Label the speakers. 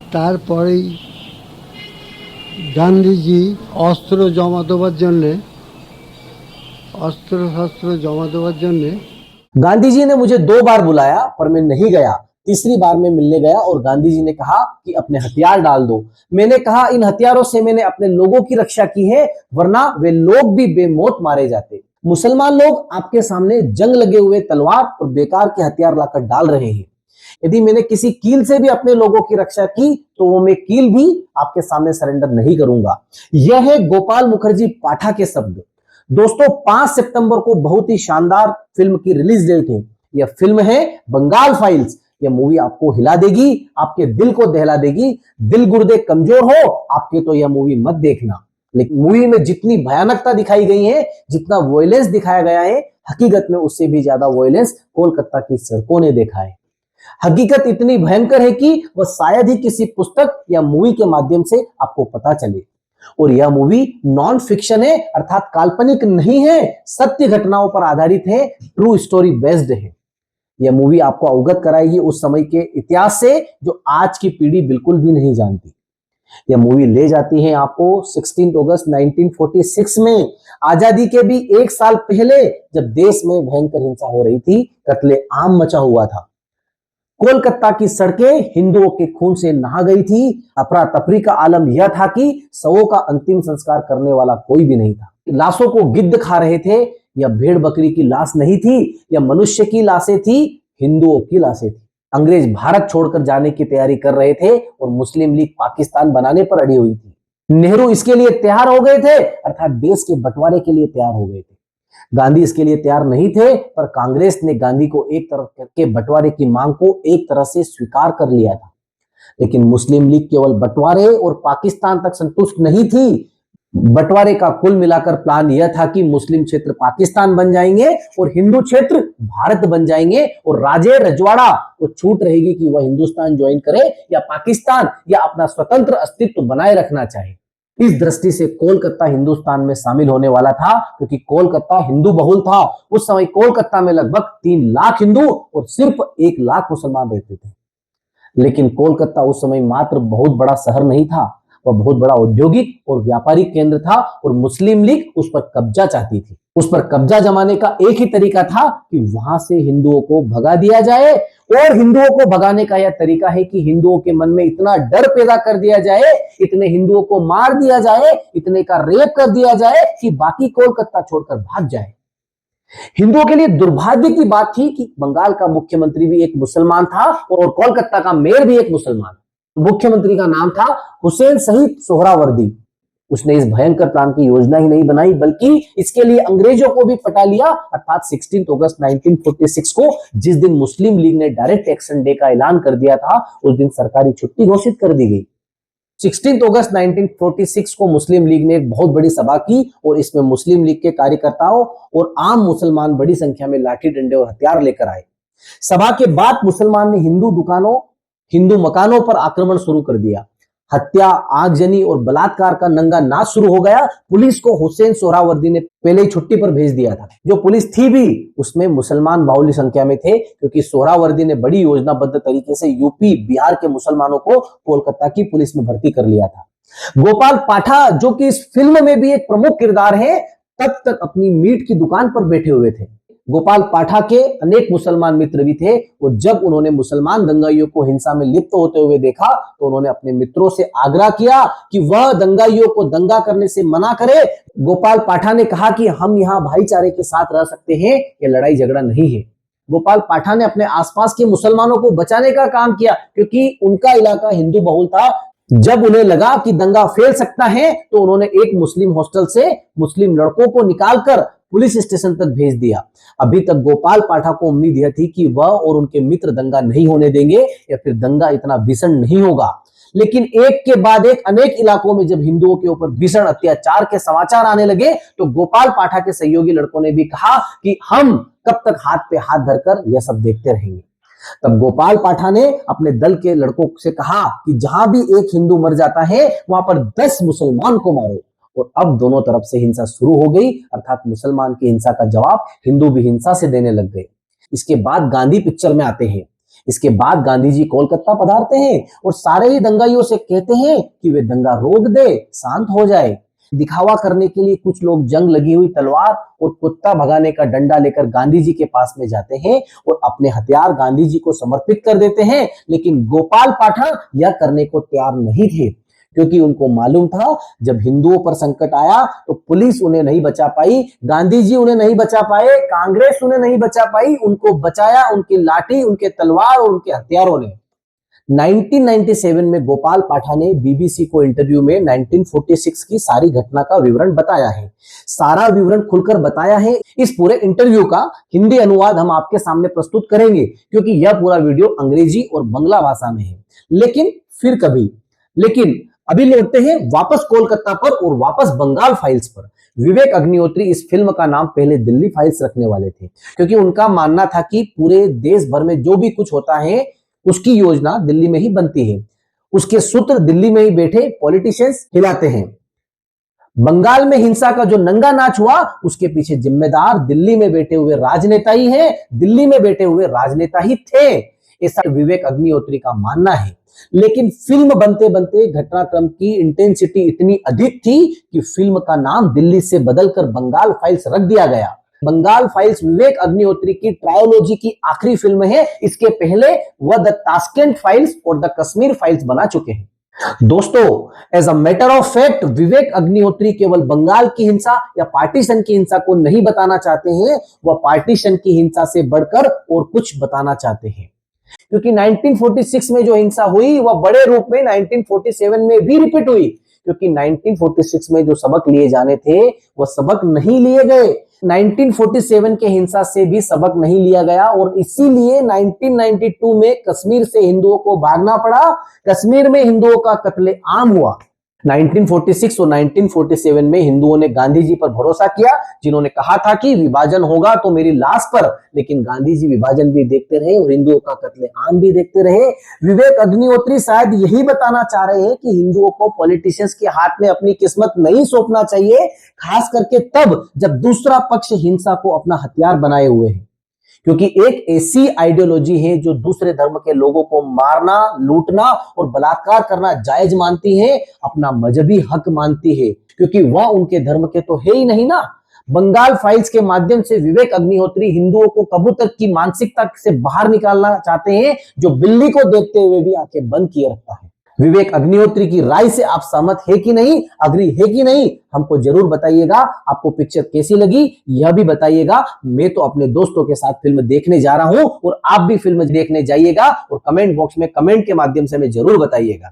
Speaker 1: তারপরেই গান্ধীজি অস্ত্র জমা দেওয়ার জন্যে
Speaker 2: गांधी जी ने मुझे 2 बार बुलाया पर मैं नहीं गया। तीसरी बार मैं मिलने गया और गांधी जी ने कहा कि अपने हथियार डाल दो। मैंने कहा इन हथियारों से मैंने अपने लोगों की रक्षा की है, वरना वे लोग भी बेमौत मारे जाते। मुसलमान लोग आपके सामने जंग लगे हुए तलवार और बेकार के हथियार लाकर डाल रहे हैं। यदि मैंने किसी कील से भी अपने लोगों की रक्षा की तो वो मैं कील भी आपके सामने सरेंडर नहीं करूंगा। यह है गोपाल मुखर्जी पाठा के शब्द। दोस्तों 5 सितंबर को बहुत ही शानदार फिल्म की रिलीज डेट है। यह फिल्म है बंगाल फाइल्स। यह मूवी आपको हिला देगी, आपके दिल को दहला देगी। दिल गुर्दे कमजोर हो आपके तो यह मूवी मत देखना। लेकिन मूवी में जितनी भयानकता दिखाई गई है, जितना वॉयलेंस दिखाया गया है, हकीकत में उससे भी ज्यादा वॉयलेंस कोलकाता की सड़कों ने देखा है। हकीकत इतनी भयंकर है कि वह शायद ही किसी पुस्तक या मूवी के माध्यम से आपको पता चले। और यह मूवी नॉन फिक्शन है, अर्थात काल्पनिक नहीं है, सत्य घटनाओं पर आधारित है, ट्रू स्टोरी बेस्ड है। यह मूवी आपको अवगत कराएगी उस समय के इतिहास से जो आज की पीढ़ी बिल्कुल भी नहीं जानती। यह मूवी ले जाती है आपको 16 अगस्त 1946 में, आजादी के भी 1 साल पहले, जब देश में भयंकर हिंसा हो रही थी, कत्ले आम मचा हुआ था। कोलकाता की सड़कें हिंदुओं के खून से नहा गई थी। अफरा तफरी का आलम यह था कि शवों का अंतिम संस्कार करने वाला कोई भी नहीं था। लाशों को गिद्ध खा रहे थे। यह भेड़ बकरी की लाश नहीं थी, यह मनुष्य की लाशें थी, हिंदुओं की लाशें थी। अंग्रेज भारत छोड़कर जाने की तैयारी कर रहे थे और मुस्लिम लीग पाकिस्तान बनाने पर अड़ी हुई थी। नेहरू इसके लिए तैयार हो गए थे, अर्थात देश के बंटवारे के लिए तैयार हो गए थे। गांधी इसके लिए तैयार नहीं थे, पर कांग्रेस ने गांधी को एक तरफ करके बंटवारे की मांग को एक तरह से स्वीकार कर लिया था। लेकिन मुस्लिम लीग केवल बंटवारे और पाकिस्तान तक संतुष्ट नहीं थी। बंटवारे का कुल मिलाकर प्लान यह था कि मुस्लिम क्षेत्र पाकिस्तान बन जाएंगे और हिंदू क्षेत्र भारत बन जाएंगे, और राजे रजवाड़ा को छूट रहेगी कि वह हिंदुस्तान ज्वाइन करे या पाकिस्तान या अपना स्वतंत्र अस्तित्व बनाए रखना चाहे। इस दृष्टि से कोलकाता हिंदुस्तान में शामिल होने वाला था, क्योंकि कोलकाता हिंदू बहुल था। उस समय कोलकाता में लगभग 3 लाख हिंदू और सिर्फ 1 लाख मुसलमान रहते थे। लेकिन कोलकाता उस समय मात्र बहुत बड़ा शहर नहीं था, वह बहुत बड़ा औद्योगिक और व्यापारिक केंद्र था, और मुस्लिम लीग उस पर कब्जा चाहती थी। उस पर कब्जा जमाने का एक ही तरीका था कि वहां से हिंदुओं को भगा दिया जाए, और हिंदुओं को भगाने का यह तरीका है कि हिंदुओं के मन में इतना डर पैदा कर दिया जाए, इतने हिंदुओं को मार दिया जाए, इतने का रेप कर दिया जाए कि बाकी कोलकाता छोड़कर भाग जाए। हिंदुओं के लिए दुर्भाग्य की बात थी कि बंगाल का मुख्यमंत्री भी एक मुसलमान था और कोलकाता का मेयर भी एक मुसलमान। मुख्यमंत्री का नाम था हुसैन शहीद सोहरावर्दी। उसने इस भयंकर प्लान की योजना ही नहीं बनाई, बल्कि इसके लिए अंग्रेजों को भी पटा लिया। अर्थात 16 अगस्त 1946 को, जिस दिन मुस्लिम लीग ने डायरेक्ट एक्शन डे का ऐलान कर दिया था, उस दिन सरकारी छुट्टी घोषित कर दी गई। 16 अगस्त 1946 को मुस्लिम लीग ने एक बहुत बड़ी सभा की, और इसमें मुस्लिम लीग के कार्यकर्ताओं और आम मुसलमान बड़ी संख्या में लाठी डंडे और हथियार लेकर आए। सभा के बाद मुसलमान ने हिंदू दुकानों, हिंदू मकानों पर आक्रमण शुरू कर दिया। हत्या, आगजनी और बलात्कार का नंगा नाच शुरू हो गया। पुलिस को हुसैन सोहरावर्दी ने पहले ही छुट्टी पर भेज दिया था। जो पुलिस थी भी उसमें मुसलमान बाहुल्य संख्या में थे, क्योंकि सोहरावर्दी ने बड़ी योजनाबद्ध तरीके से यूपी बिहार के मुसलमानों को कोलकाता की पुलिस में भर्ती कर लिया था। गोपाल पाठा, जो कि इस फिल्म में भी एक प्रमुख किरदार है, तब तक अपनी मीट की दुकान पर बैठे हुए थे। गोपाल पाठा के अनेक मुसलमान मित्र भी थे, और जब उन्होंने मुसलमान दंगाइयों को हिंसा में लिप्त होते हुए देखा तो उन्होंने अपने मित्रों से आग्रह किया कि वह दंगाइयों को दंगा करने से मना करे। गोपाल पाठा ने कहा कि हम यहाँ भाईचारे के साथ रह सकते हैं, यह लड़ाई झगड़ा नहीं है। गोपाल पाठा ने अपने आसपास के मुसलमानों को बचाने का काम किया, क्योंकि उनका इलाका हिंदू बहुल था। जब उन्हें लगा कि दंगा फैल सकता है तो उन्होंने एक मुस्लिम हॉस्टल से मुस्लिम लड़कों को निकालकर पुलिस स्टेशन तक भेज दिया। अभी तक गोपाल पाठा को उम्मीद यह थी कि वह और उनके मित्र दंगा नहीं होने देंगे, या फिर दंगा इतना भीषण नहीं होगा। लेकिन एक के बाद एक अनेक इलाकों में जब हिंदुओं के ऊपर भीषण अत्याचार के समाचार आने लगे, तो गोपाल पाठा के सहयोगी लड़कों ने भी कहा कि हम कब तक हाथ पे हाथ धरकर यह सब देखते रहेंगे। तब गोपाल पाठा ने अपने दल के लड़कों से कहा कि जहां भी एक हिंदू मर जाता है वहां पर 10 मुसलमान को मारो। और अब दोनों तरफ से हिंसा शुरू हो गई, अर्थात मुसलमान की हिंसा का जवाब हिंदू भी हिंसा से देने लग गए। इसके बाद गांधी पिक्चर में आते हैं। इसके बाद गांधी जी कोलकाता पधारते हैं और सारे ही दंगाइयों से कहते हैं कि वे दंगा रोक दे, शांत हो जाए। दिखावा करने के लिए कुछ लोग जंग लगी हुई तलवार और कुत्ता भगाने का डंडा लेकर गांधी जी के पास में जाते हैं और अपने हथियार गांधी जी को समर्पित कर देते हैं। लेकिन गोपाल पाठा यह करने को तैयार नहीं थे, क्योंकि उनको मालूम था जब हिंदुओं पर संकट आया तो पुलिस उन्हें नहीं बचा पाई, गांधी जी उन्हें नहीं बचा पाए, कांग्रेस उन्हें नहीं बचा पाई। उनको बचाया उनकी लाठी, उनके तलवार और उनके हथियारों ने। 1997 में गोपाल पाठा ने बीबीसी को इंटरव्यू में 1946 की सारी घटना का विवरण बताया है। सारा विवरण खुलकर बताया है। इस पूरे इंटरव्यू का हिंदी अनुवाद हम आपके सामने प्रस्तुत करेंगे, क्योंकि यह पूरा वीडियो अंग्रेजी और बंगला भाषा में है। लेकिन अभी लौटते हैं वापस कोलकाता पर और वापस बंगाल फाइल्स पर। विवेक अग्निहोत्री इस फिल्म का नाम पहले दिल्ली फाइल्स रखने वाले थे, क्योंकि उनका मानना था कि पूरे देश भर में जो भी कुछ होता है उसकी योजना दिल्ली में ही बनती है, उसके सूत्र दिल्ली में ही बैठे पॉलिटिशियंस हिलाते हैं। बंगाल में हिंसा का जो नंगा नाच हुआ उसके पीछे जिम्मेदार दिल्ली में बैठे हुए राजनेता ही हैं, दिल्ली में बैठे हुए राजनेता ही थे, ऐसा विवेक अग्निहोत्री का मानना है। लेकिन फिल्म बनते बनते घटनाक्रम की इंटेंसिटी इतनी अधिक थी कि फिल्म का नाम दिल्ली से बदलकर बंगाल फाइल्स रख दिया गया। बंगाल फाइल्स विवेक अग्निहोत्री की ट्रायोलॉजी की आखिरी फिल्म है। इसके पहले वह द ताशकेंट फाइल्स और द कश्मीर फाइल्स बना चुके हैं। दोस्तों, as a matter of fact Vivek Agnihotri केवल बंगाल की हिंसा या पार्टीशन की हिंसा को नहीं बताना चाहते हैं, वह पार्टीशन की हिंसा से बढ़कर और कुछ बताना चाहते हैं। क्योंकि 1946 में जो हिंसा हुई वह बड़े रूप में 1947 में भी रिपीट हुई, क्योंकि 1946 में जो सबक लिए जाने थे वह सबक नहीं लिए गए। 1947 के हिंसा से भी सबक नहीं लिया गया और इसीलिए 1992 में कश्मीर से हिंदुओं को भागना पड़ा, कश्मीर में हिंदुओं का कत्लेआम हुआ। 1946 और 1947 में हिंदुओं ने गांधी जी पर भरोसा किया, जिन्होंने कहा था कि विभाजन होगा तो मेरी लाश पर, लेकिन गांधी जी विभाजन भी देखते रहे और हिंदुओं का कत्लेआम भी देखते रहे। विवेक अग्निहोत्री शायद यही बताना चाह रहे हैं कि हिंदुओं को पॉलिटिशियंस के हाथ में अपनी किस्मत नहीं सौंपना चाहिए, खास करके तब जब दूसरा पक्ष हिंसा को अपना हथियार बनाए हुए है। क्योंकि एक ऐसी आइडियोलॉजी है जो दूसरे धर्म के लोगों को मारना, लूटना और बलात्कार करना जायज मानती है, अपना मजहबी हक मानती है, क्योंकि वह उनके धर्म के तो है ही नहीं ना। बंगाल फाइल्स के माध्यम से विवेक अग्निहोत्री हिंदुओं को कबूतर की मानसिकता से बाहर निकालना चाहते हैं, जो बिल्ली को देखते हुए भी आंखें बंद किए रखता है। विवेक अग्निहोत्री की राय से आप सहमत है कि नहीं, अग्री है कि नहीं, हमको जरूर बताइएगा। आपको पिक्चर कैसी लगी यह भी बताइएगा। मैं तो अपने दोस्तों के साथ फिल्म देखने जा रहा हूं और आप भी फिल्म देखने जाइएगा और कमेंट बॉक्स में कमेंट के माध्यम से हमें जरूर बताइएगा।